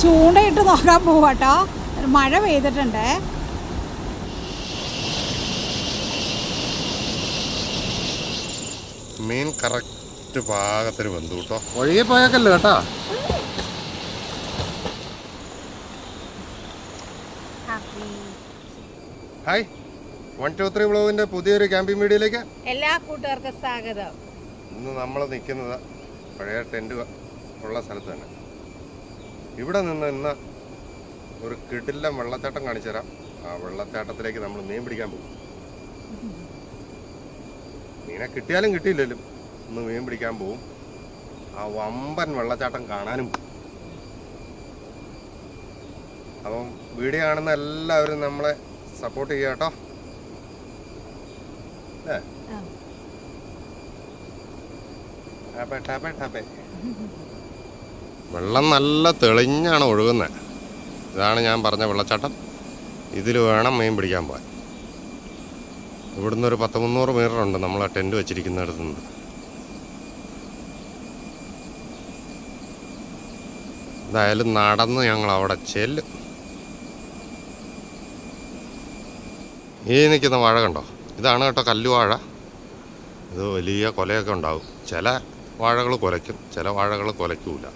ചൂണ്ടയിട്ട് നോക്കാൻ പോവാട്ടോ. മഴ പെയ്തിട്ടുണ്ട്. മീൻ കറക്റ്റ് പാകത്തിന് വന്നു കേട്ടോ. ഒഴുകി പോയേക്കല്ലോ കേട്ടോ. ഹായ്, 1 2 3 വ്ലോഗിന്റെ പുതിയൊരു ക്യാമ്പിംഗ് വീഡിയോയിലേക്ക് എല്ലാ കൂട്ടുകാർക്കും സ്വാഗതം. ഇന്ന് നമ്മൾ നിൽക്കുന്നത് പഴയ ടെൻറ്റ് ഉള്ള സ്ഥലത്ത് തന്നെ. ഇവിടെ നിന്ന് ഇന്ന് ഒരു കിടിലൻ വെള്ളച്ചാട്ടം കാണിച്ചു തരാം. ആ വെള്ളച്ചാട്ടത്തിലേക്ക് നമ്മൾ മീൻ പിടിക്കാൻ പോകും. മീനെ കിട്ടിയാലും കിട്ടിയില്ലെങ്കിലും ഇന്ന് മീൻ പിടിക്കാൻ പോകും. ആ വമ്പൻ വെള്ളച്ചാട്ടം കാണാനും പോകും. അപ്പം വീഡിയോ കാണുന്ന എല്ലാവരും നമ്മളെ സപ്പോർട്ട് ചെയ്യുക കേട്ടോ. വെള്ളം നല്ല തെളിഞ്ഞാണ് ഒഴുകുന്നത്. ഇതാണ് ഞാൻ പറഞ്ഞ വെള്ളച്ചാട്ടം. ഇതിൽ വേണം മീൻ പിടിക്കാൻ പോകാൻ. ഇവിടുന്ന് ഒരു 100-300 മീറ്റർ ഉണ്ട് നമ്മൾ ആ ടെൻറ്റ് വെച്ചിരിക്കുന്നിടത്തു നിന്ന്. എന്തായാലും നടന്ന് ഞങ്ങൾ അവിടെ ചെല്ലും. ഈ നിൽക്കുന്ന വാഴ കണ്ടോ? ഇതാണ് കേട്ടോ കല്ലുവാഴ. ഇത് വലിയ കൊലയൊക്കെ ഉണ്ടാവും. ചില വാഴകൾ കുലയ്ക്കും, ചില വാഴകൾ കുലയ്ക്കൂല.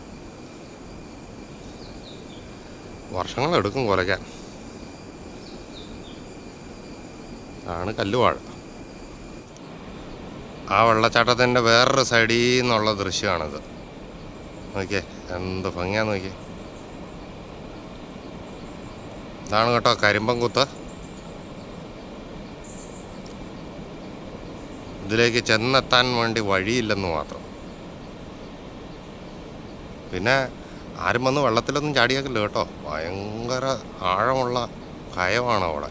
വർഷങ്ങളെടുക്കും കുലയ്ക്കാൻ. ആണ് കല്ലുവാഴ. ആ വെള്ളച്ചാട്ടത്തിൻ്റെ വേറൊരു സൈഡിൽ നിന്നുള്ള ദൃശ്യമാണിത്. നോക്കിയേ എന്ത് ഭംഗിയാന്ന് നോക്കിയേ. ഇതാണ് കേട്ടോ കരിമ്പൻകുത്ത്. ഇതിലേക്ക് ചെന്നെത്താൻ വേണ്ടി വഴിയില്ലെന്ന് മാത്രം. പിന്നെ ആരും വന്ന് വെള്ളത്തിലൊന്നും ചാടിയേക്കില്ല കേട്ടോ. ഭയങ്കര ആഴമുള്ള കയമാണ് അവിടെ.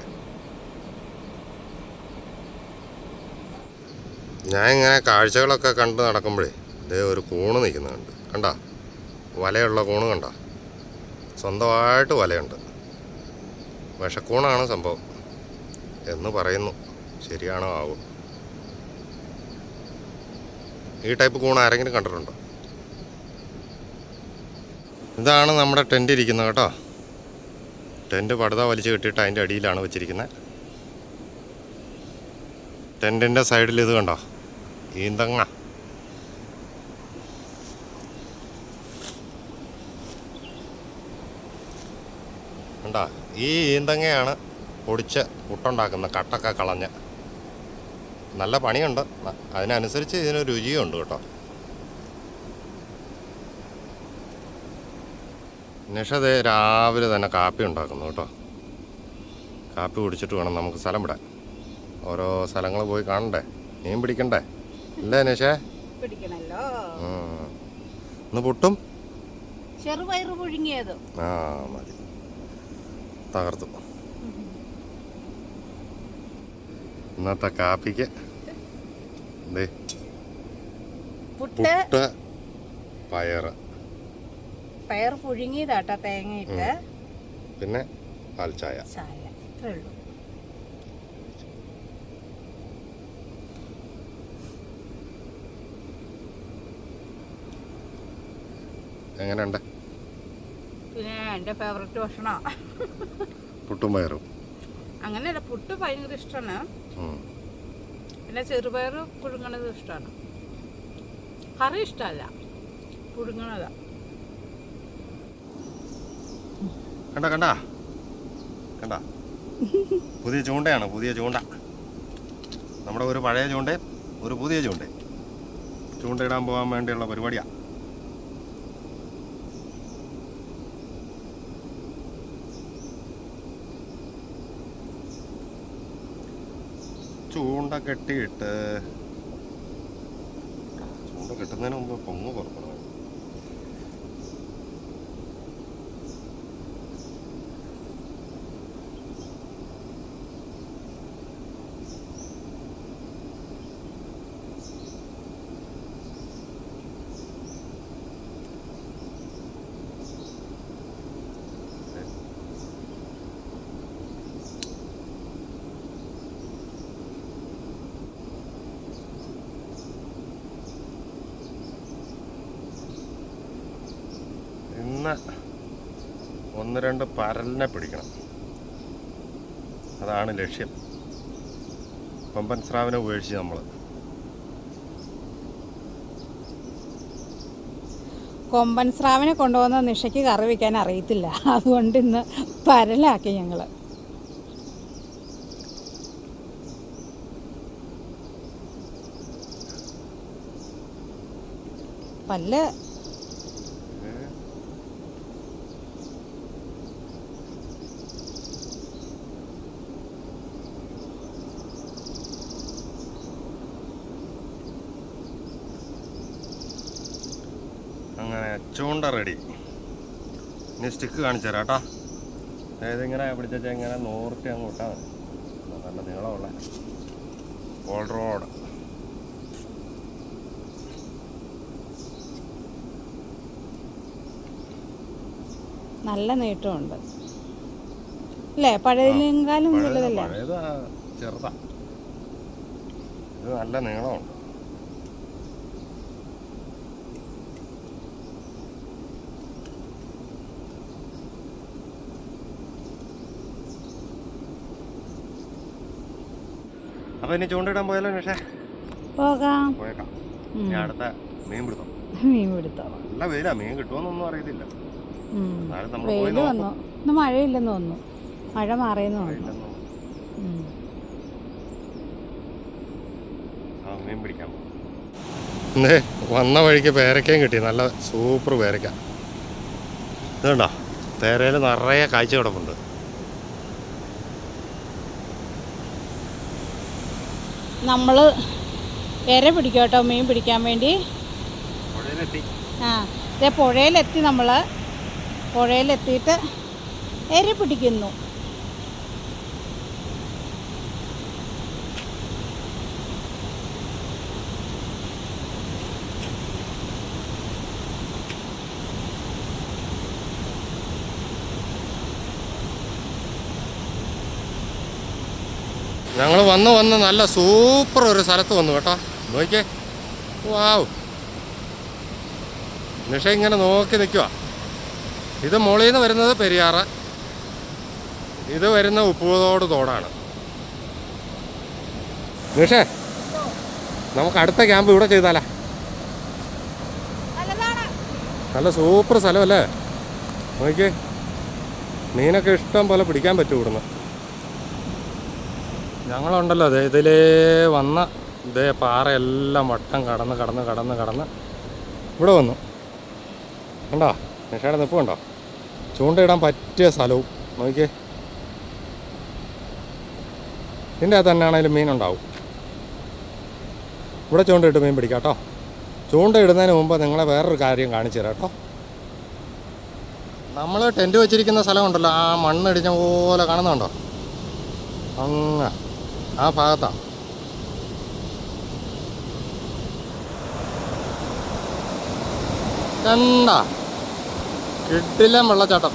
ഞാൻ ഇങ്ങനെ കാഴ്ചകളൊക്കെ കണ്ട് നടക്കുമ്പോഴേ ഇതേ ഒരു കൂണ് നിൽക്കുന്നുണ്ട്. കണ്ട വലയുള്ള കൂണ് കണ്ട. സ്വന്തമായിട്ട് വലയുണ്ട്. വിഷക്കൂണാണ് സംഭവം എന്ന് പറയുന്നു. ശരിയാണോ ആവും? ഈ ടൈപ്പ് കൂൺ ആരെങ്കിലും കണ്ടിട്ടുണ്ടോ? ഇതാണ് നമ്മുടെ ടെൻ്റ് ഇരിക്കുന്നത് കേട്ടോ. ടെൻറ്റ് പടുത വലിച്ചു കെട്ടിയിട്ട് അതിൻ്റെ അടിയിലാണ് വെച്ചിരിക്കുന്നത്. ടെൻറ്റിൻ്റെ സൈഡിൽ ഇത് കണ്ടോ, ഈന്തങ്ങ. കണ്ടോ, ഈ ഈന്തങ്ങയാണ് പൊടിച്ച് പുട്ടുണ്ടാക്കുന്ന. കട്ടൊക്കെ കളഞ്ഞ് നല്ല പണിയുണ്ട്. അതിനനുസരിച്ച് ഇതിന് രുചിയുണ്ട് കേട്ടോ. നിഷതേ രാവിലെ തന്നെ കാപ്പി ഉണ്ടാക്കുന്നു കേട്ടോ. കാപ്പി കുടിച്ചിട്ട് വേണം നമുക്ക് സ്ഥലം വിടാൻ. ഓരോ സ്ഥലങ്ങൾ പോയി കാണണ്ടേ, മീൻ പിടിക്കണ്ടേ അല്ലേ നിഷേ? പിടിക്കണല്ലോ. ഇന്ന് പുട്ടും ചെറുപയറ് പുഴുങ്ങിയത്. ആ മതി, തകർത്തു. ഇന്നത്തെ കാപ്പിക്ക് പുട്ട്, പയർ പുഴുങ്ങിയതാട്ടോ, തേങ്ങയിട്ട്. പിന്നെ പാൽ ചായ. ഇത്രേ ഉള്ളൂ. എങ്ങനെയുണ്ട്? പിന്നെ എൻ്റെ ഫേവററ്റ് ഭക്ഷണം പുട്ടും പയറും. അങ്ങനെയല്ല, പുട്ട് ഭയങ്കര ഇഷ്ടമാണ്. പിന്നെ ചെറുപയർ പുഴുങ്ങണത് ഇഷ്ടമാണ്. കറി ഇഷ്ടമല്ല, പുഴുങ്ങണതാ. കണ്ട കണ്ട കണ്ട, പുതിയ ചൂണ്ടയാണ്. പുതിയ ചൂണ്ട. നമ്മുടെ ഒരു പഴയ ചൂണ്ടയും ഒരു പുതിയ ചൂണ്ടയും ചൂണ്ടയിടാൻ പോകാൻ വേണ്ടിയുള്ള പരിപാടിയാണ്. ചൂണ്ട കെട്ടിയിട്ട് ചൂണ്ട കെട്ടുന്നതിന് മുമ്പ് പൊങ്ങ് പുറപ്പെടണം. ഒന്ന് രണ്ട് പരലിനെ പിടിക്കണം, അതാണ് ലക്ഷ്യം. കൊമ്പൻ സ്രാവിനെ ഉപേക്ഷിച്ച് നമ്മൾ കൊമ്പൻ സ്രാവിനെ കൊണ്ടുപോകുന്ന നിഷയ്ക്ക് കറി വയ്ക്കാൻ അറിയത്തില്ല, അതുകൊണ്ട് ഇന്ന് പരലാക്കി ഞങ്ങൾ. പല്ല് അങ്ങനെ ചൂണ്ട റെഡി. ഇനി സ്റ്റിക്ക് കാണിച്ചു തരാം കേട്ടോ. അതായത് ഇങ്ങനെ പിടിച്ചാൽ ഇങ്ങനെ നോർത്തി അങ്ങ് വിട്ടാൽ മതി. നല്ല നീളമുള്ള ഓൾ റോഡ്. നല്ല നീട്ടമുണ്ട് അല്ലേ? പഴയതിനേക്കാളും വലുതല്ലേ? പഴയത് ചെറുതാ, ഇത് നല്ല നീളമുണ്ട്. അപ്പൊ ഇനി ചൂണ്ടിടാൻ പോയാലോ നിഷേ? പോകാം. പോയേക്കാം. ഇനി അടുത്ത മീൻ പിടുത്തം. മീൻ പിടുത്തം. നല്ല വെയിലാ, മീൻ കിട്ടുമോന്നൊന്നും അറിയത്തില്ല. വെയിൽ വന്നു. ഇന്ന് മഴയില്ലെന്ന് തോന്നുന്നു, മഴ മാറിയെന്ന് തോന്നുന്നു. മീൻ പിടിക്കാൻ വന്ന വഴിക്ക് പേരക്കയും കിട്ടി, നല്ല സൂപ്പർ പേരക്ക. ഇതുണ്ടോ, പേരയിൽ നിറയെ കാഴ്ച കിടപ്പുണ്ട്. നമ്മൾ ഇര പിടിക്കും കേട്ടോ, മീൻ പിടിക്കാൻ വേണ്ടി. ഇതേ പുഴയിലെത്തി. നമ്മൾ പുഴയിലെത്തിയിട്ട് ഇര പിടിക്കുന്നു. ഞങ്ങൾ വന്ന് നല്ല സൂപ്പർ ഒരു സ്ഥലത്ത് വന്നു കേട്ടോ. നോക്കിയേ, വാവ്. നിഷ ഇങ്ങനെ നോക്കി നിൽക്കുക. ഇത് മുകളിൽ നിന്ന് വരുന്നത് പെരിയാറ്, ഇത് വരുന്ന ഉപ്പുതോട് തോടാണ്. നിഷേ, നമുക്ക് അടുത്ത ക്യാമ്പ് ഇവിടെ ചെയ്താലാ? നല്ല സൂപ്പർ സ്ഥലമല്ലേ? നോക്കിയേ, മീനൊക്കെ ഇഷ്ടം പോലെ പിടിക്കാൻ പറ്റും ഇവിടുന്ന്. ഞങ്ങളുണ്ടല്ലോ അതെ ഇതിലേ വന്ന ഇതേ പാറയെല്ലാം വട്ടം കടന്ന് ഇവിടെ വന്നു. കണ്ടോ നിഷയുടെ നിപ്പ് കണ്ടോ? ചൂണ്ടയിടാൻ പറ്റിയ സ്ഥലവും. നോക്കിയേ, ഇതിൻ്റെ അകത്ത് തന്നെയാണെങ്കിലും മീനുണ്ടാവും. ഇവിടെ ചൂണ്ടയിട്ട് മീൻ പിടിക്കാം കേട്ടോ. ചൂണ്ടയിടുന്നതിന് മുമ്പ് നിങ്ങളെ വേറൊരു കാര്യം കാണിച്ചു തരാം കേട്ടോ. നമ്മൾ ടെൻറ്റ് വെച്ചിരിക്കുന്ന സ്ഥലമുണ്ടല്ലോ, ആ മണ്ണിടിഞ്ഞ പോലെ കാണുന്നുണ്ടോ? അങ്ങ് ആ ഭാഗത്താണ്. കണ്ട കിട്ടില്ല വെള്ളച്ചാട്ടം.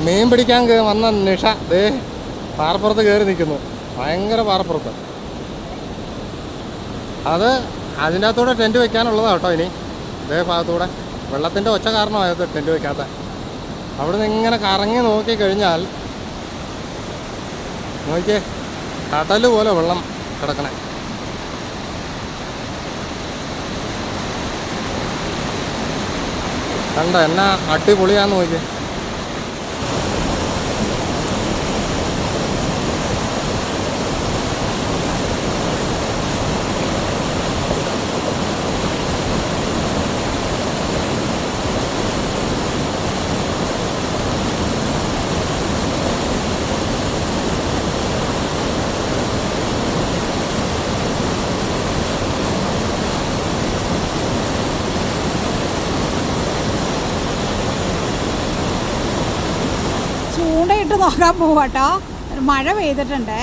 മീൻ പിടിക്കാൻ വന്ന നിഷ ദേ പാറപ്പുറത്ത് കയറി നിൽക്കുന്നു. ഭയങ്കര പാറപ്പുറത്ത്. അത് അതിൻ്റെ അകത്തൂടെ ടെൻറ്റ് വെക്കാനുള്ളതാണ് കേട്ടോ. ഇനി ഇതേ ഭാഗത്തൂടെ വെള്ളത്തിൻ്റെ ഒച്ച കാരണമായത് ടെൻറ്റ് വെക്കാത്ത. അവിടെ നിന്ന് ഇങ്ങനെ കറങ്ങി നോക്കിക്കഴിഞ്ഞാൽ നോക്കിയേ, കടൽ പോലെ വെള്ളം കിടക്കണേ. കണ്ട എന്നാ അടിപൊളിയാന്ന് നോക്കിയേ. ചൂണ്ടയിട്ട് നോക്കാൻ പോവാട്ടോ. മഴ പെയ്തിട്ടുണ്ട്.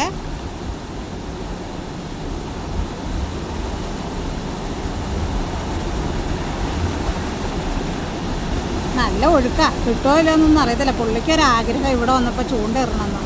നല്ല ഒഴുക്ക. കിട്ടുമോ ഇല്ലയെന്നൊന്നും അറിയത്തില്ല. പുള്ളിക്കൊരാഗ്രഹം ഇവിടെ വന്നപ്പോൾ ചൂണ്ട ഇറണമെന്ന്.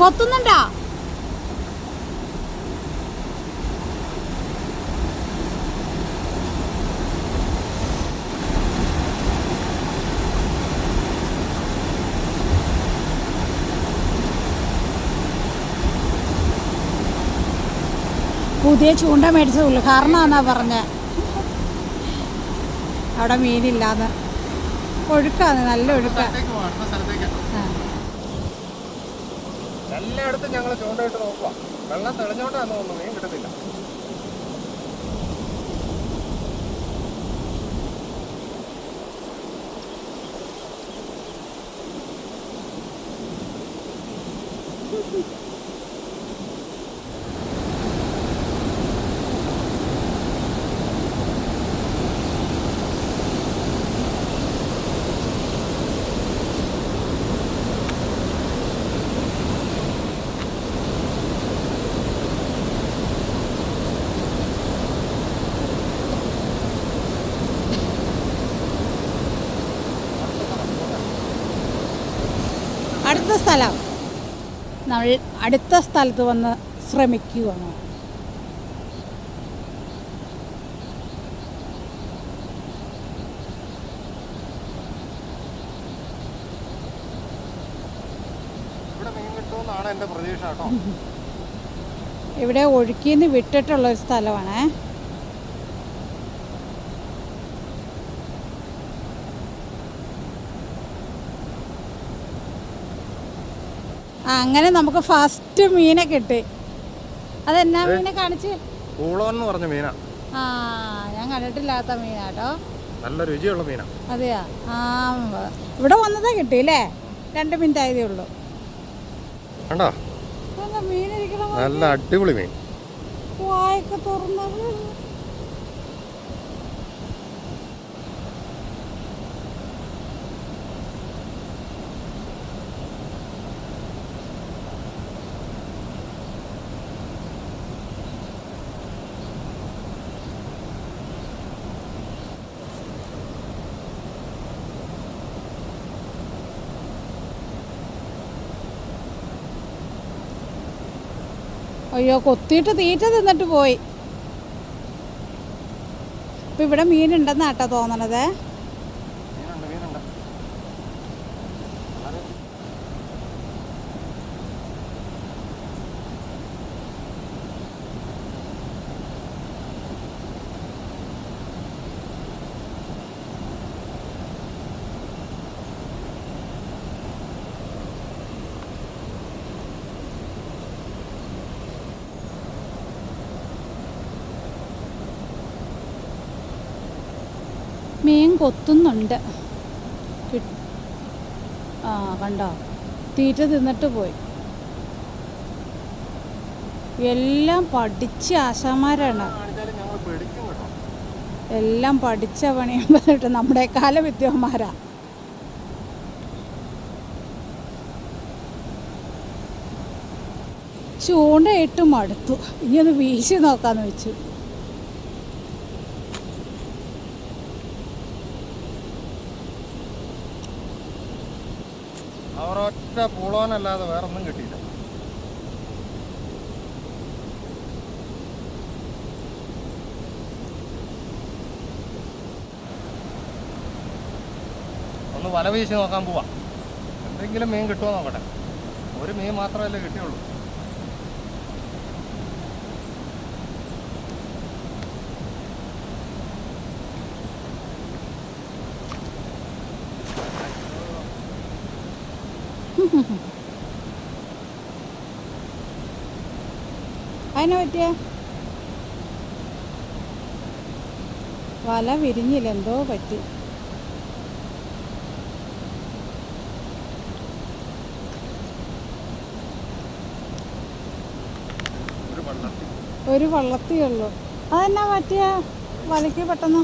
കൊത്തുന്നുണ്ടാ? പുതിയ ചൂണ്ട മേടിച്ച ഉദ്ഘാടനമാണെന്നാ പറഞ്ഞേ. അവിടെ മീനില്ലാന്ന്. ഒഴുക്കാന്ന്, നല്ല ഒഴുക്ക. എല്ലായിടത്തും ഞങ്ങൾ ചൂണ്ടയിട്ട് നോക്കുക. വെള്ളം തെളിഞ്ഞോണ്ടാന്ന് തോന്നുന്നു, മീൻ കിട്ടത്തില്ല. അടുത്ത സ്ഥലം നമ്മൾ അടുത്ത സ്ഥലത്ത് വന്ന് ശ്രമിക്കുകയാണ്. ഇവിടെ മീൻ കിട്ടുമെന്നാണ് എൻ്റെ പ്രതീക്ഷ കേട്ടോ. ഇവിടെ ഒഴുക്കിന്ന് വിട്ടിട്ടുള്ളൊരു സ്ഥലമാണേ. അങ്ങനെ നമുക്ക് ഫസ്റ്റ് മീനെ കിട്ടി. അതെന്നാ മീനെ കാണിച്ച്? പൂളോന്ന് പറഞ്ഞ മീനാ. ആ, ഞാൻ കണ്ടിട്ടില്ലാത്ത മീനാട്ടോ. നല്ല രുചിയുള്ള മീനാ. അതെയാ? ആ, ഇവിടെ വന്നതേ കിട്ടിയില്ലേ? 2 മിനിറ്റ് ആയതേ ഉള്ളൂ. കണ്ടോ മീനിരിക്കണ നല്ല അടിപൊളി മീൻ. വായൊക്കെ തുറന്നത്. അയ്യോ, കൊത്തിയിട്ട് തീറ്റ തിന്നിട്ട് പോയി. ഇപ്പം ഇവിടെ മീനുണ്ടെന്നാട്ടോ തോന്നണത്. മീൻ കൊത്തുന്നുണ്ട്. ആ, കണ്ടോ, തീറ്റ തിന്നിട്ട് പോയി. എല്ലാം പഠിച്ച ആശാന്മാരാണ്. എല്ലാം പഠിച്ച പണിയുമ്പോട്ട് നമ്മുടെക്കാലം വിദ്യന്മാരാ. ചൂണ്ടയിട്ട് മടുത്തു. ഇനി ഒന്ന് വീശി നോക്കാന്ന് വെച്ചു. അവരൊറ്റ പൂളോനല്ലാതെ വേറെ ഒന്നും കിട്ടിയില്ല. ഒന്ന് വല വീശി നോക്കാൻ പോവാ. എന്തെങ്കിലും മീൻ കിട്ടുമോ നോക്കട്ടെ. ഒരു മീൻ മാത്രമല്ലേ കിട്ടിയുള്ളൂ. അതിനെ പറ്റിയ വല വിരിഞ്ഞില്ല, എന്തോ പറ്റി. ഒരു വള്ളത്തിയുള്ളൂ. അതെന്നാ പറ്റിയ വലയ്ക്ക് പെട്ടെന്ന്?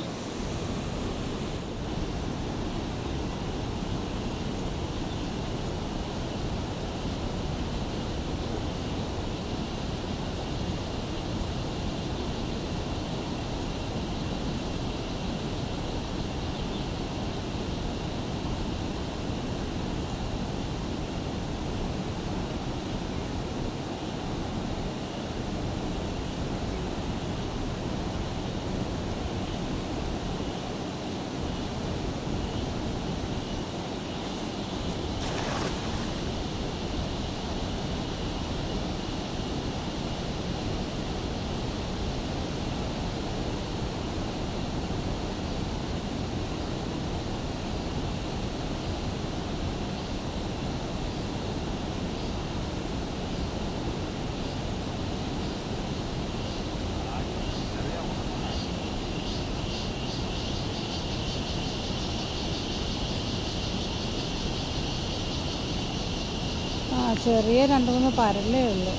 ചെറിയ 2-3 പരലേ ഉള്ളൂ.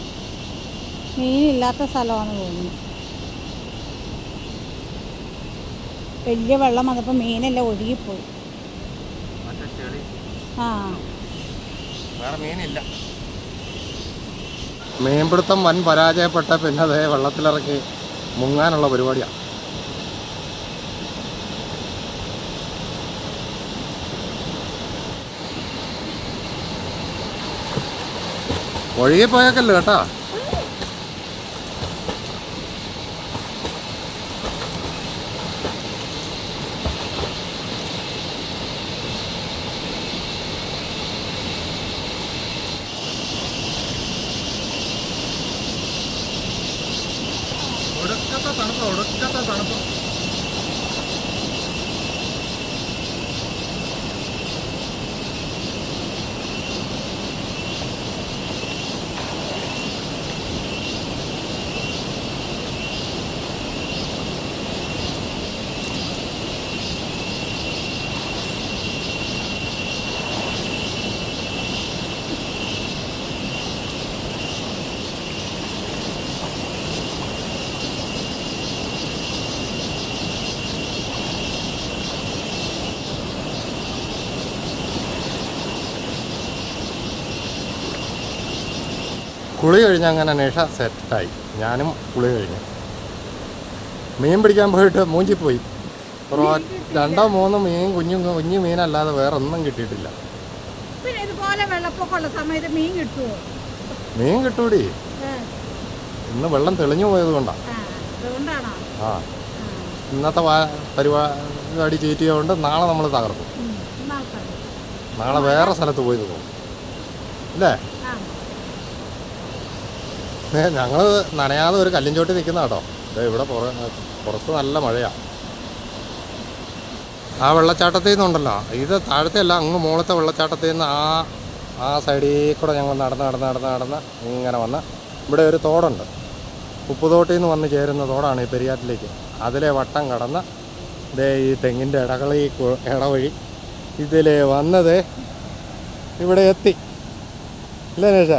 മീനില്ലാത്ത സ്ഥലമാണ് തോന്നുന്നു. വലിയ വെള്ളം വന്നപ്പോൾ മീനെല്ലാം ഒഴുകിപ്പോയി. ആ വേറെ മീനില്ല. മീൻപിടുത്തം വൻ പരാജയപ്പെട്ട പിന്നെ അതേ വെള്ളത്തിലിറക്കി മുങ്ങാനുള്ള പരിപാടിയാണ്. ഒഴുകിപ്പോയേക്കല്ലോ കേട്ടോ. ഒടുക്കത്തെ തണുപ്പ്. കുളി കഴിഞ്ഞ് അങ്ങനെ നിഷ സെറ്റായി. ഞാനും കുളി കഴിഞ്ഞു. മീൻ പിടിക്കാൻ പോയിട്ട് മൂഞ്ചിപ്പോയി. 2-3 മീൻ കുഞ്ഞു മീനല്ലാതെ വേറെ ഒന്നും കിട്ടിയിട്ടില്ല. പിന്നെ ഇതുപോലെ വെള്ളപ്പൊക്കമുള്ള സമയത്ത് മീൻ കിട്ടുമോ? മീൻ കിട്ടൂടി. ഇന്ന് വെള്ളം തെളിഞ്ഞു പോയത് കൊണ്ടാണ്. ആ ഇന്നത്തെ പരിപാടി ചീറ്റിയതുകൊണ്ട് നാളെ നമ്മൾ തകർക്കും. നാളെ വേറെ സ്ഥലത്ത് പോയി പോകും അല്ലേ? ഞങ്ങൾ നനയാതെ ഒരു കല്ലിൻചോട്ടി നിൽക്കുന്ന കേട്ടോ. ഇവിടെ പുറത്ത് നല്ല മഴയാണ്. ആ വെള്ളച്ചാട്ടത്തിൽ നിന്നുണ്ടല്ലോ, ഇത് താഴത്തെ അല്ല, അങ്ങ് മുകളത്തെ വെള്ളച്ചാട്ടത്തിൽ നിന്ന് ആ സൈഡിൽ കൂടെ ഞങ്ങൾ നടന്ന് ഇങ്ങനെ വന്ന് ഇവിടെ ഒരു തോടുണ്ട്. ഉപ്പുതോട്ടിൽ നിന്ന് വന്ന് ചേരുന്ന തോടാണ് ഈ പെരിയാറ്റിലേക്ക്. അതിലെ വട്ടം കടന്ന് ഈ തെങ്ങിൻ്റെ ഇടവഴി ഇതിലെ വന്നത് ഇവിടെ എത്തി. ഇല്ലേ നേഷ?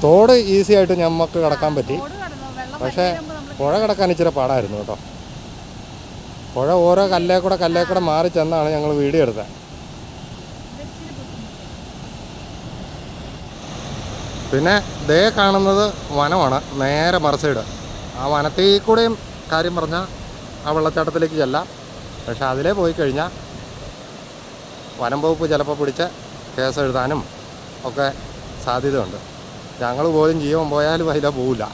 തോട് ഈസി ആയിട്ട് ഞമ്മക്ക് കടക്കാൻ പറ്റി. പക്ഷേ പുഴ കടക്കാൻ ഇച്ചിരി പാടായിരുന്നു കേട്ടോ. പുഴ ഓരോ കല്ലേ കൂടെ മാറി ചെന്നാണ് ഞങ്ങൾ വീഡിയോ എടുത്തത്. പിന്നെ ദേ കാണുന്നത് വനമാണ്, നേരെ മറുസൈഡ്. ആ വനത്തിൽ കൂടെയും കാര്യം പറഞ്ഞാൽ ആ വെള്ളച്ചാട്ടത്തിലേക്ക് ചെല്ലാം. പക്ഷെ അതിലേ പോയി കഴിഞ്ഞാൽ വനം വകുപ്പ് ചിലപ്പോൾ പിടിച്ച് കേസ് എഴുതാനും ഒക്കെ സാധ്യതയുണ്ട്. ഞങ്ങൾ പോലും ജീവൻ പോയാലും അതിലെ പോവില്ല.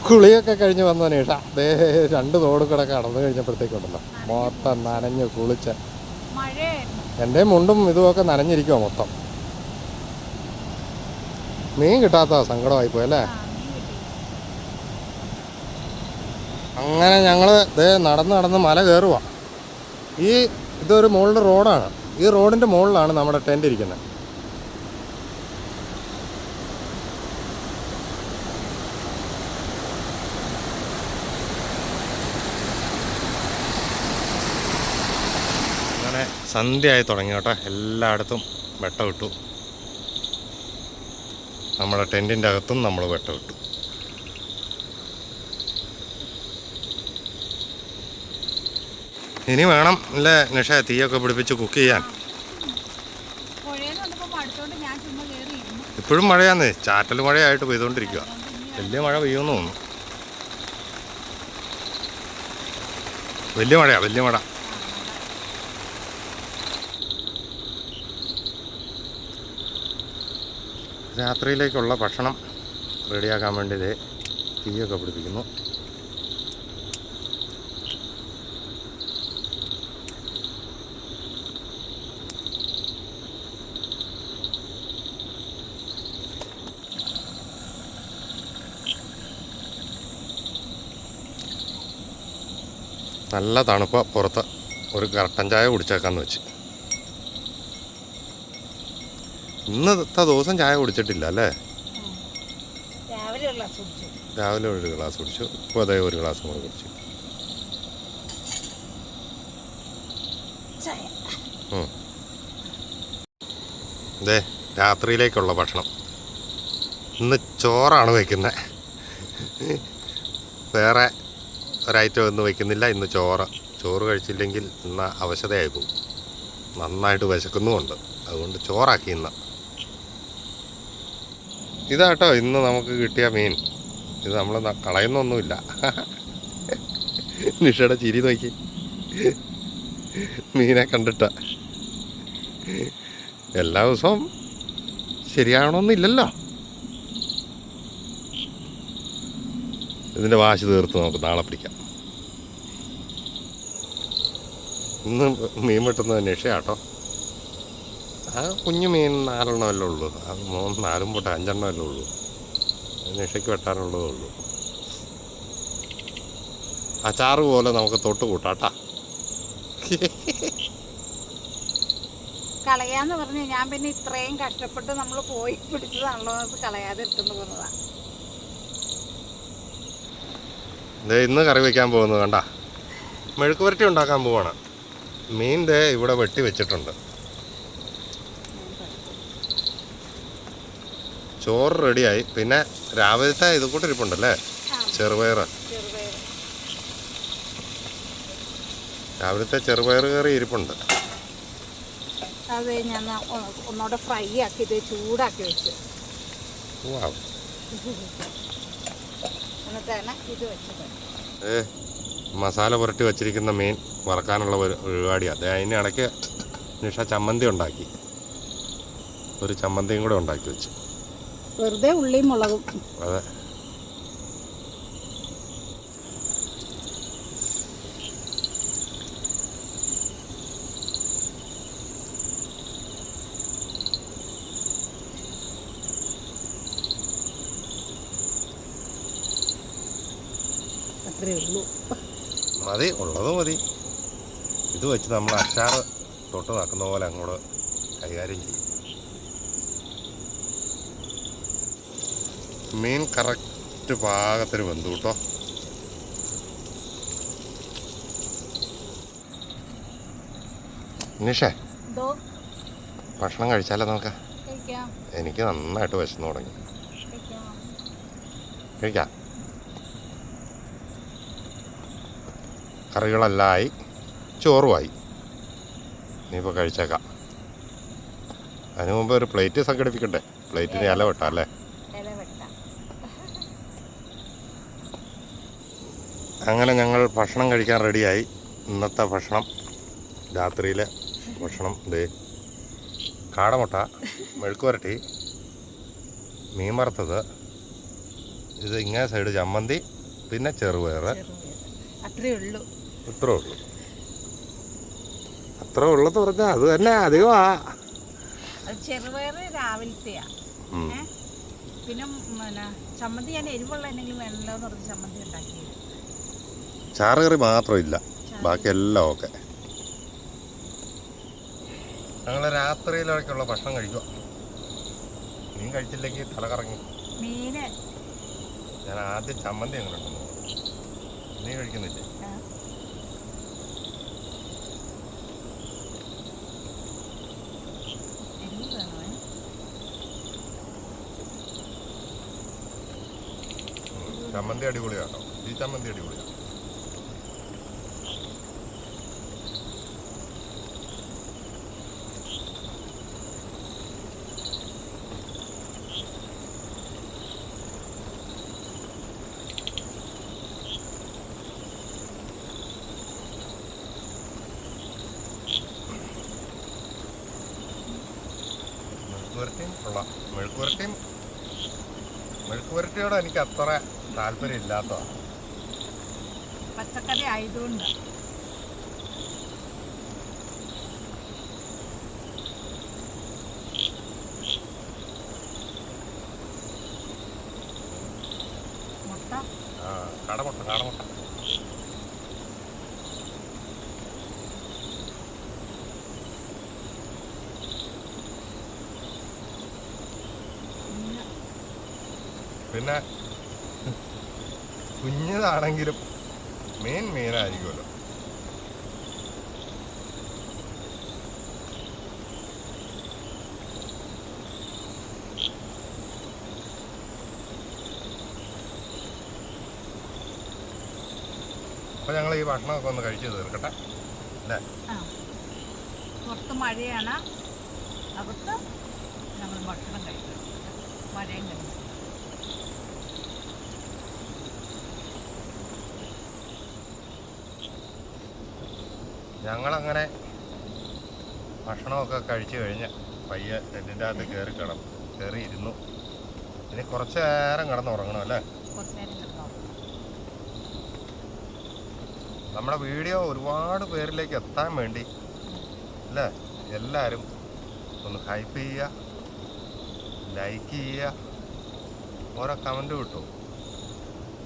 കുളിയൊക്കെ കഴിഞ്ഞ് വന്ന നിഷ ദേ 2 തോടും കൂടെ കടന്നു കഴിഞ്ഞപ്പോഴത്തേക്കുണ്ടല്ലോ മൊത്തം നനഞ്ഞ് കുളിച്ച്. എൻ്റെ മുണ്ടും ഇതുമൊക്കെ നനഞ്ഞിരിക്കുമോ മൊത്തം. മീൻ കിട്ടാത്ത സങ്കടമായിപ്പോയി അല്ലേ? അങ്ങനെ ഞങ്ങൾ ദേ നടന്ന് മല കയറുക. ഇതൊരു മുകളിൽ റോഡാണ്. ഈ റോഡിൻ്റെ മുകളിലാണ് നമ്മുടെ ടെൻ്റ് ഇരിക്കുന്നത്. അങ്ങനെ സന്ധ്യയായി തുടങ്ങി കേട്ടോ. എല്ലായിടത്തും വെട്ടമിട്ടു. നമ്മുടെ ടെൻറ്റിൻ്റെ അകത്തും നമ്മൾ വെട്ടമിട്ടു. ഇനി വേണം അല്ലേ നിഷ തീയൊക്കെ പിടിപ്പിച്ച് കുക്ക് ചെയ്യാൻ. ഇപ്പോഴും മഴയാന്നേ, ചാറ്റൽ മഴയായിട്ട് പെയ്തുകൊണ്ടിരിക്കുക. വലിയ മഴ പെയ്യുമെന്ന് തോന്നുന്നു. വലിയ മഴ. രാത്രിയിലേക്കുള്ള ഭക്ഷണം റെഡിയാക്കാൻ വേണ്ടി തീയൊക്കെ പിടിപ്പിക്കുന്നു. നല്ല തണുപ്പ്. പുറത്ത് ഒരു കട്ടൻ ചായ കുടിച്ചേക്കാന്ന് വെച്ച്. ഇന്നത്തെ ദിവസം ചായ കുടിച്ചിട്ടില്ല അല്ലേ? രാവിലെ ഒരു ഗ്ലാസ് കുടിച്ചു. ഇപ്പോൾ അതേ ഒരു ഗ്ലാസ് കൂടെ കുടിച്ചു. ചായ. ഇതേ രാത്രിയിലേക്കുള്ള ഭക്ഷണം. ഇന്ന് ചോറാണ് വയ്ക്കുന്നത്. വേറെ ഒരൈറ്റം ഒന്നും വയ്ക്കുന്നില്ല. ഇന്ന് ചോറ് കഴിച്ചില്ലെങ്കിൽ ഇന്ന് അവശതയായി പോകും. നന്നായിട്ട് വിശക്കുന്നുമുണ്ട്. അതുകൊണ്ട് ചോറാക്കി ഇന്ന്. ഇതാട്ടോ ഇന്ന് നമുക്ക് കിട്ടിയ മീൻ. ഇത് നമ്മൾ കളയുന്നൊന്നുമില്ല. നിഷയുടെ ചിരി നോക്കി മീനെ കണ്ടിട്ട. എല്ലാ ദിവസവും ശരിയാവണമെന്നില്ലല്ലോ. ഇതിൻ്റെ വാശി തീർത്ത് നമുക്ക് നാളെ പിടിക്കാം. ഇന്ന് മീൻ വെട്ടുന്നത് നിഷയാട്ടോ. ആ കുഞ്ഞു മീൻ 4 എണ്ണമല്ലേ ഉള്ളൂ. അത് 4 പോട്ടെ 5 എണ്ണമല്ലേ ഉള്ളൂ. നിഷയ്ക്ക് വെട്ടാനുള്ളതേ ഉള്ളൂ. അച്ചാറ് പോലെ നമുക്ക് തൊട്ട് കൂട്ടാട്ടാ. കളയാന്ന് പറഞ്ഞ് ഞാൻ പിന്നെ ഇത്രയും കഷ്ടപ്പെട്ട് നമ്മൾ പോയി പിടിച്ചതാണല്ലോ, കളയാതെ എടുത്തുകൊണ്ട് പോകുന്നതാ. ഇന്ന് കറി വയ്ക്കാൻ പോകുന്നത് കണ്ട, മെഴുക്ക് പുരട്ടി ഉണ്ടാക്കാൻ പോവാണ്. മീൻ ഇവിടെ വെട്ടി വെച്ചിട്ടുണ്ട്. ചോറ് റെഡിയായി. പിന്നെ രാവിലത്തെ ഇത് കൂട്ടിരിപ്പുണ്ടല്ലേ, ചെറുപയർ. രാവിലത്തെ ചെറുപയർ കറി ഇരിപ്പുണ്ട്. അത് ഞാൻ ഒന്നുകൂടെ ഫ്രൈ ആക്കി ഇത് ചൂടാക്കി വെച്ചു. എന്നിട്ടാണ് ഇത് വെച്ചത്. മസാല പുരട്ടി വച്ചിരിക്കുന്ന മീൻ വറക്കാനുള്ള പരിപാടിയാണ്. അതെ, അതിന് ഇടയ്ക്ക് നിഷ ചമ്മന്തി ഉണ്ടാക്കി. ഒരു ചമ്മന്തിയും കൂടെ ഉണ്ടാക്കി വെച്ചു. വെറുതെ ഉള്ളിയും മുളകും. അതെ. അത്രേ ഉള്ളൂ. മതി, ഉള്ളത് മതി. ഇത് വെച്ച് നമ്മൾ അച്ചാർ തൊട്ട് നടക്കുന്ന പോലെ അങ്ങോട്ട് കൈകാര്യം ചെയ്യും. മീൻ കറക്റ്റ് പാകത്തിന് വെന്തു കേട്ടോ. നിഷേ, ഭക്ഷണം കഴിച്ചാലോ നമുക്ക്? എനിക്ക് നന്നായിട്ട് വിശന്നു തുടങ്ങി. കഴിക്കാം. കറികളെല്ലാം ആയി, ചോറുമായി. ഇനിയിപ്പോൾ കഴിച്ചേക്കാം. അതിന് മുമ്പ് ഒരു പ്ലേറ്റ് സംഘടിപ്പിക്കണ്ടേ? പ്ലേറ്റിന് ഇല വെട്ടാം അല്ലേ? അങ്ങനെ ഞങ്ങൾ ഭക്ഷണം കഴിക്കാൻ റെഡിയായി. ഇന്നത്തെ ഭക്ഷണം, രാത്രിയിലെ ഭക്ഷണം കാടമുട്ട, മെഴുക്ക് പുരട്ടി, മീൻ വറുത്തത്, ഇത് ഇങ്ങനെ സൈഡ് ചമ്മന്തി, പിന്നെ ചെറുപയർ. അത്രേ ഉള്ളൂ. ഇത്രേ ഉള്ളൂ. അത്ര ഉള്ളത് പറഞ്ഞാൽ അത് തന്നെ അധികമാ. ചെറുപയർ രാവിലത്തെയാ. പിന്നെ ചമ്മന്തി ഞാൻ എരിവുള്ള എന്തെങ്കിലും വേണമല്ലോ എന്ന് പറഞ്ഞ് ചമ്മന്തി ഉണ്ടാക്കി. ചാറ് കറി മാത്രമില്ല, ബാക്കി എല്ലാം ഓക്കെ. ഞങ്ങൾ രാത്രിയിലേക്കുള്ള ഭക്ഷണം കഴിക്കുക. മീൻ കഴിച്ചില്ലെങ്കിൽ തല കറങ്ങി. മീന് ഞാൻ ആദ്യം ചമ്മന്തി അങ്ങനെ ഉണ്ടെന്ന്. നീ കഴിക്കുന്നില്ലേ? ചമ്മന്തി അടിപൊളിയാട്ടോ. ഈ ചമ്മന്തി അടിപൊളിയാണ്. മെഴുക്ക് പുരട്ടിയോട് എനിക്ക് അത്ര താല്പര്യം ഇല്ലാത്തതാണ്. പച്ചക്കറി ആയതുകൊണ്ട്. കാടമുട്ട പിന്നെ കുഞ്ഞതാണെങ്കിലും മീനായിരിക്കുമല്ലോ. അപ്പോൾ ഞങ്ങൾ ഈ ഭക്ഷണമൊക്കെ ഒന്ന് കഴിച്ച് തീർക്കട്ടെ അല്ലേ? ആ, പുറത്ത് മഴയാണ്, അകത്ത് ഞങ്ങൾ ഭക്ഷണം കഴിക്കണം. മഴയും കഴിക്കും. ഞങ്ങളങ്ങനെ ഭക്ഷണമൊക്കെ കഴിച്ച് കഴിഞ്ഞ് പയ്യെ ടെൻറ്റിൻ്റെ അകത്ത് കയറി ഇരുന്നു. ഇനി കുറച്ച് നേരം കിടന്നുറങ്ങണം അല്ലേ? കുറച്ച് നേരം കിടന്നോ. നമ്മുടെ വീഡിയോ ഒരുപാട് പേരിലേക്ക് എത്താൻ വേണ്ടി അല്ലേ, എല്ലാവരും ഒന്ന് ഹൈപ്പ് ചെയ്യുക, ലൈക്ക് ചെയ്യുക, ഓരോ കമൻറ്റ് കിട്ടും.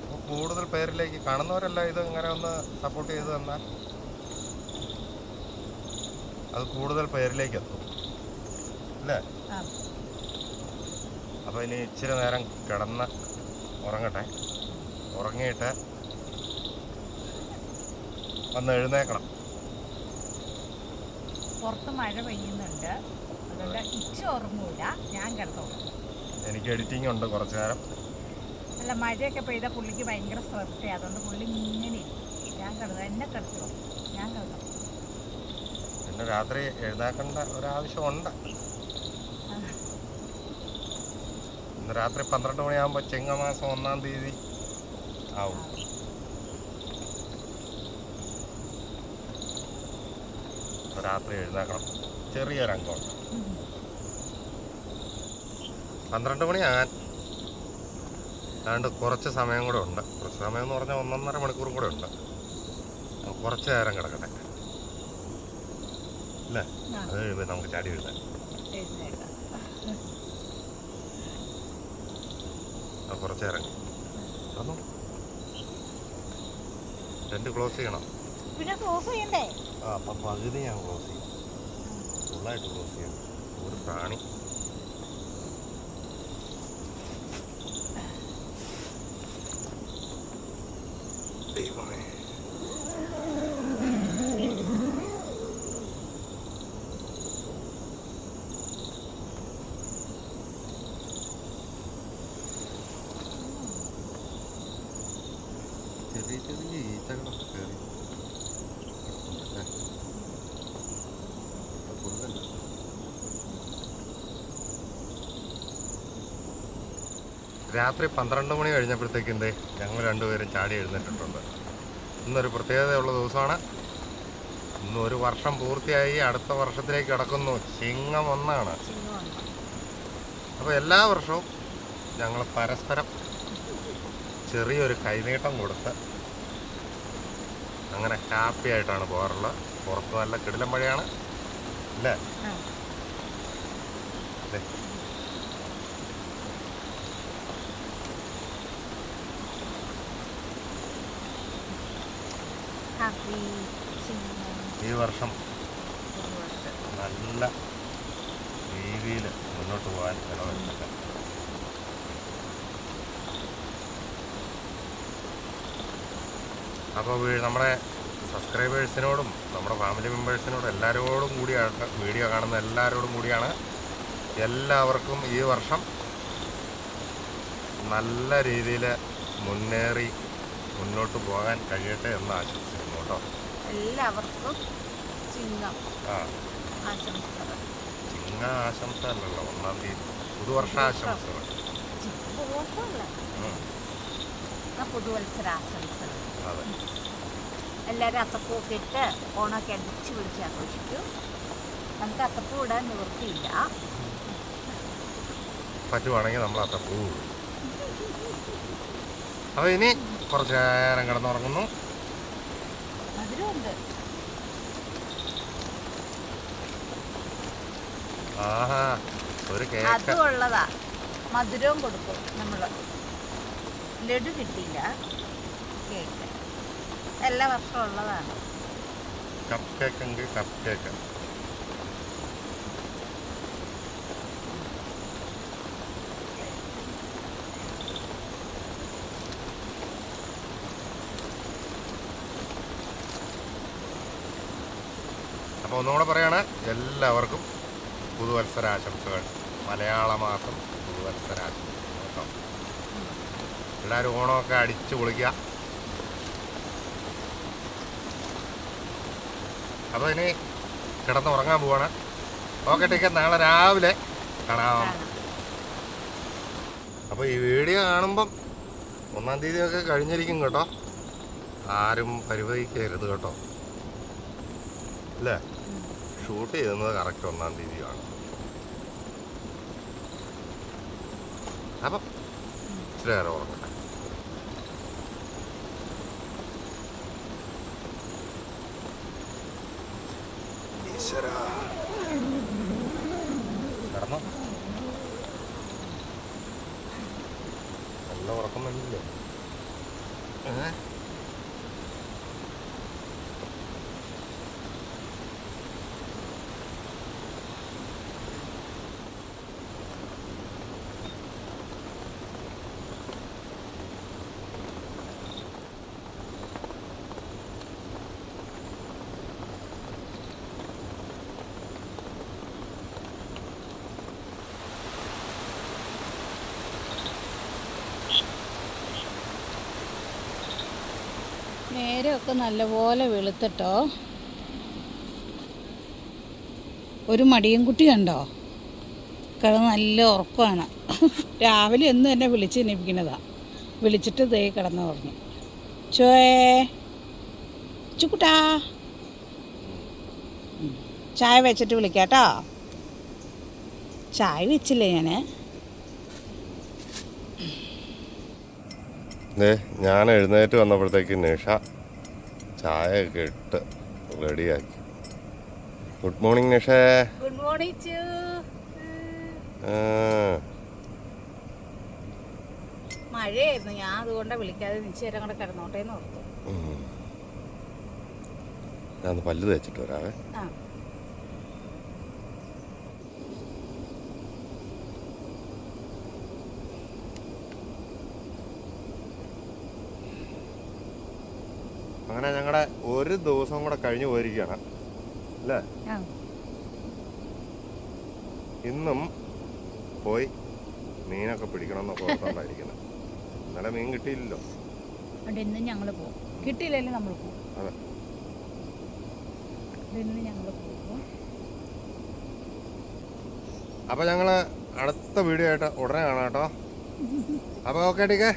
അപ്പോൾ കൂടുതൽ പേരിലേക്ക് കാണുന്നവരെല്ലാം ഇത് ഇങ്ങനെ ഒന്ന് സപ്പോർട്ട് ചെയ്ത് തന്നാൽ അത് കൂടുതൽ പേരിലേക്ക് എത്തും അല്ലേ? ആ, അപ്പോൾ ഇനി ഇച്ചിരി നേരം കിടന്ന് ഉറങ്ങട്ടെ. ഉറങ്ങിയിട്ട് വന്ന് എഴുന്നേക്കണം. പുറത്ത് മഴ പെയ്യുന്നുണ്ട്, അതുകൊണ്ട് ഇച്ച ഉറങ്ങൂല, ഞാൻ കിടന്നുറങ്ങും. എനിക്ക് എഡിറ്റിംഗ് ഉണ്ട് കുറച്ച് നേരം. അല്ല, മഴയൊക്കെ പെയ്താൽ പുള്ളിക്ക് ഭയങ്കര ശ്രദ്ധയാണ്, അതുകൊണ്ട് പുള്ളി ഇങ്ങനെ ഇരിക്കും. ഞാൻ കിടന്നു, എന്നെ കിടത്തുമോ, ഞാൻ കിടന്നു. പിന്നെ രാത്രി എഴുന്നേക്കേണ്ട ഒരാവശ്യമുണ്ട്. ഇന്ന് രാത്രി 12 മണിയാകുമ്പോൾ ചിങ്ങമാസം 1-ാം തീയതി ആവും. അപ്പോൾ രാത്രി എഴുന്നേക്കണം. ചെറിയൊരംഗമുണ്ട്. 12 മണിയാകാൻ അതുകൊണ്ട് കുറച്ച് സമയം കൂടെ ഉണ്ട്. കുറച്ച് സമയം എന്ന് പറഞ്ഞാൽ 1-1.5 മണിക്കൂറും കൂടെ ഉണ്ട്. കുറച്ച് നേരം കിടക്കട്ടെ അല്ലേ? അത് കഴിയുമ്പോൾ നമുക്ക് ചാടി എഴുതാം. കുറച്ച് ഇറങ്ങി അതൊന്നു ടെൻറ്റ് ക്ലോസ് ചെയ്യണം. പിന്നെ ക്ലോസ് ചെയ്യണ്ടേ? ആ, അപ്പം പകുതി ഞാൻ ക്ലോസ് ചെയ്യും, ഫുള്ളായിട്ട് ക്ലോസ് ചെയ്യണം. ഒരു പ്രാണി ദൈവമേ. ചെറിയ ചെറിയ ഈച്ചകളൊക്കെ കയറി കൊടുക്കണ്ട. രാത്രി 12 മണി കഴിഞ്ഞപ്പോഴത്തേക്കിൻ്റെ ഞങ്ങൾ രണ്ടുപേരും ചാടി എഴുന്നേറ്റിട്ടുണ്ട്. ഇന്നൊരു പ്രത്യേകതയുള്ള ദിവസമാണ്. ഇന്ന് 1 വർഷം പൂർത്തിയായി, അടുത്ത വർഷത്തിലേക്ക് കിടക്കുന്നു. ചിങ്ങം 1 അപ്പോൾ എല്ലാ വർഷവും ഞങ്ങൾ പരസ്പരം ചെറിയൊരു കൈനീട്ടം കൊടുത്ത് അങ്ങനെ ഹാപ്പി ആയിട്ടാണ് പോകാറുള്ളത്. പുറത്ത് നല്ല കിടിലം മഴയാണ് അല്ലേ? ഈ വർഷം നല്ല രീതിയിൽ മുന്നോട്ട് പോകാൻ ഇടവരുത്തട്ടെ. അപ്പോൾ നമ്മുടെ സബ്സ്ക്രൈബേഴ്സിനോടും നമ്മുടെ ഫാമിലി മെമ്പേഴ്സിനോടും എല്ലാവരോടും കൂടിയാണ്, വീഡിയോ കാണുന്ന എല്ലാവരോടും കൂടിയാണ്, എല്ലാവർക്കും ഈ വർഷം നല്ല രീതിയിൽ മുന്നേറി മുന്നോട്ട് പോകാൻ കഴിയട്ടെ എന്ന് ആശംസിക്കുന്നു കേട്ടോ. എല്ലാവർക്കും ചിങ്ങം ആശംസകൾ. ചിങ്ങ ആശംസ അല്ലല്ലോ, 1-ാം തീയതി പുതുവർഷാശംസകൾ. പുതുവത്സരാശംസകൾ. അതെ, എല്ലാവരും അത്തപ്പൂക്കെ ഇട്ട് ഓണമൊക്കെ അടിച്ചു പിടിച്ച് ആഘോഷിക്കും. നമുക്ക് അത്തപ്പൂ ഇടാൻ നിവൃത്തിയില്ല, പറ്റുവാണെങ്കിൽ നമ്മൾ അത്തപ്പൂ. അപ്പോൾ ഇനി കുറച്ച് നേരം കിടന്നുറങ്ങുന്നു. മധുരമുണ്ട്. ആഹാ, ഒരു കേക്ക് അതും ഉള്ളതാ, മധുരവും കൊടുക്കും നമ്മൾ. ലഡു കിട്ടിയില്ല, കേക്ക് എല്ലാ വർഷവും ഉള്ളതാണ്. കപ്പ് കേക്ക് എങ്കിൽ കപ്പ് കേക്ക്. അപ്പോൾ ഒന്നുകൂടെ പറയാണ്, എല്ലാവർക്കും പുതുവത്സരാശംസകൾ. മലയാള മാസം പുതുവത്സരാശംസകൾ കേട്ടോ. എല്ലാവരും ഓണമൊക്കെ അടിച്ചു പൊളിക്കുക. അപ്പോൾ ഇനി കിടന്നുറങ്ങാൻ പോവാണ്. ഓക്കെ ടീക്കെ, നാളെ രാവിലെ കാണാം. അപ്പോൾ ഈ വീഡിയോ കാണുമ്പം 1-ാം തീയതിയൊക്കെ കഴിഞ്ഞിരിക്കും കേട്ടോ. ആരും പരിവഹിക്കരുത് കേട്ടോ. അല്ലേ? ഷൂട്ട് ചെയ്യുന്നത് കറക്റ്റ് 1-ാം തീയതിയാണ്. അപ്പം ഇച്ചിരി നേരം ഉറങ്ങട്ടെ. കിടന്നോ? നല്ല ഉറക്കം വന്നില്ലേ? നേരമൊക്കെ നല്ലപോലെ വെളുത്തിട്ടോ. ഒരു മടിയും കുട്ടി കണ്ടോ? കിടന്ന് നല്ല ഉറക്കമാണ്. രാവിലെ എന്നും എന്നെ വിളിച്ച് എണീപ്പിക്കുന്നതാ. വിളിച്ചിട്ട് ദേ കിടന്ന് പറഞ്ഞു. ചോയേ ചുക്കുട്ടാ, ചായ വെച്ചിട്ട് വിളിക്കാട്ടോ. ചായ വെച്ചില്ലേ ഞാൻ എഴുന്നേറ്റ് വന്നപ്പോഴത്തേക്ക് നിഷ ചായ ഒക്കെ ഇട്ട് റെഡിയാക്കി. ഗുഡ് മോർണിംഗ് നിഷേ. Good morning. മഴയായിരുന്നു, ഞാൻ അതുകൊണ്ടാണ് വിളിക്കാതെ നിശ്ചയം കൂടെ കിടന്നോട്ടേന്ന് ഓർത്തു. ഞാൻ പല്ല് തേച്ചിട്ട് വരാവേ. അങ്ങനെ ഞങ്ങളുടെ ഒരു ദിവസം കൂടെ കഴിഞ്ഞു പോയിരിക്കുകയാണ് അല്ലേ? ഇന്നും പോയി മീനൊക്കെ പിടിക്കണമെന്നൊക്കെ ഓർത്തോണ്ടായിരിക്കുന്നത്. ഇന്നലെ മീൻ കിട്ടിയില്ലല്ലോ. ഇന്ന് ഞങ്ങൾ പോകും. കിട്ടിയില്ലെങ്കിൽ നമ്മൾ പോകും. അതെ, ഇന്ന് ഞങ്ങൾ പോകും. അപ്പോൾ ഞങ്ങൾ അടുത്ത വീഡിയോ ആയിട്ട് ഉടനെ കാണാം കേട്ടോ. അപ്പോൾ ഓക്കെ ടീക്കെ.